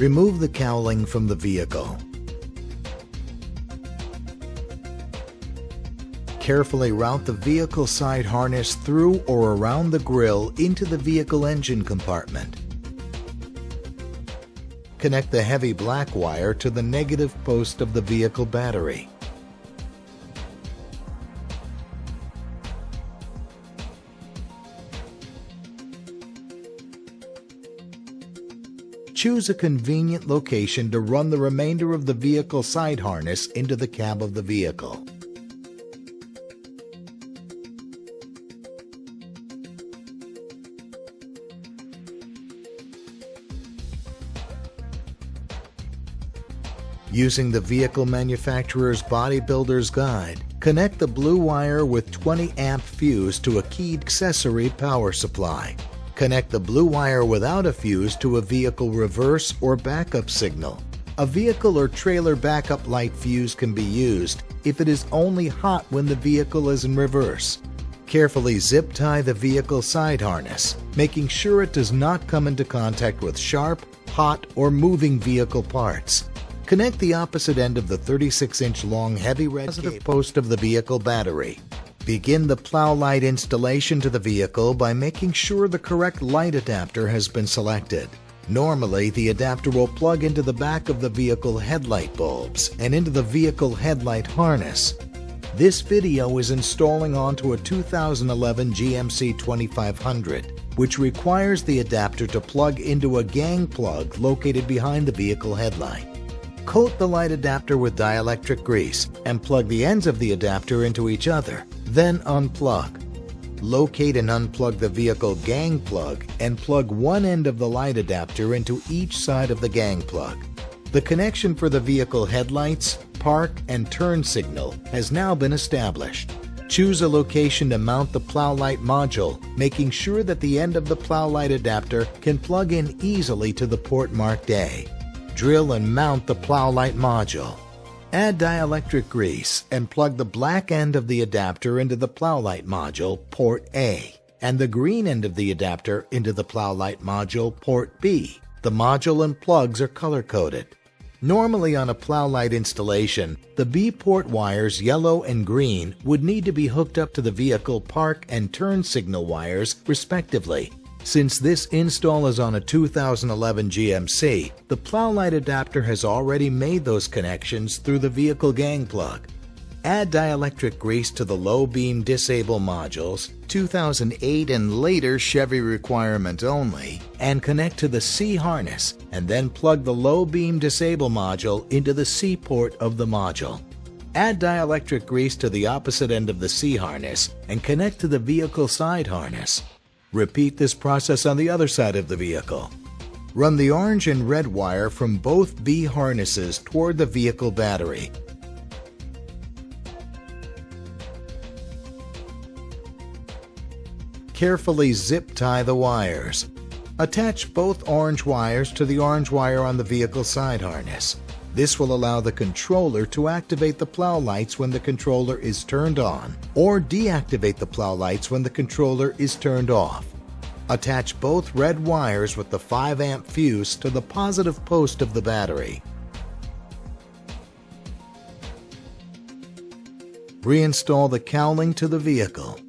Remove the cowling from the vehicle. Carefully route the vehicle side harness through or around the grille into the vehicle engine compartment. Connect the heavy black wire to the negative post of the vehicle battery. Choose a convenient location to run the remainder of the vehicle side harness into the cab of the vehicle. Using the vehicle manufacturer's bodybuilder's guide, connect the blue wire with 20 amp fuse to a keyed accessory power supply. Connect the blue wire without a fuse to a vehicle reverse or backup signal. A vehicle or trailer backup light fuse can be used if it is only hot when the vehicle is in reverse. Carefully zip tie the vehicle side harness, making sure it does not come into contact with sharp, hot, or moving vehicle parts. Connect the opposite end of the 36-inch long heavy red positive post of the vehicle battery. Begin the plow light installation to the vehicle by making sure the correct light adapter has been selected. Normally, the adapter will plug into the back of the vehicle headlight bulbs and into the vehicle headlight harness. This video is installing onto a 2011 GMC 2500, which requires the adapter to plug into a gang plug located behind the vehicle headlight. Coat the light adapter with dielectric grease and plug the ends of the adapter into each other, then unplug. Locate and unplug the vehicle gang plug and plug one end of the light adapter into each side of the gang plug. The connection for the vehicle headlights, park, and turn signal has now been established. Choose a location to mount the plow light module, making sure that the end of the plow light adapter can plug in easily to the port marked A. Drill and mount the plow light module. Add dielectric grease and plug the black end of the adapter into the plow light module, port A, and the green end of the adapter into the plow light module, port B. The module and plugs are color-coded. Normally on a plow light installation, the B port wires, yellow and green, would need to be hooked up to the vehicle park and turn signal wires, respectively. Since this install is on a 2011 GMC, the plow light adapter has already made those connections through the vehicle gang plug. Add dielectric grease to the low beam disable modules, 2008 and later Chevy requirement only, and connect to the C harness, and then plug the low beam disable module into the C port of the module. Add dielectric grease to the opposite end of the C harness and connect to the vehicle side harness. Repeat this process on the other side of the vehicle. Run the orange and red wire from both B harnesses toward the vehicle battery. Carefully zip tie the wires. Attach both orange wires to the orange wire on the vehicle side harness. This will allow the controller to activate the plow lights when the controller is turned on, or deactivate the plow lights when the controller is turned off. Attach both red wires with the 5 amp fuse to the positive post of the battery. Reinstall the cowling to the vehicle.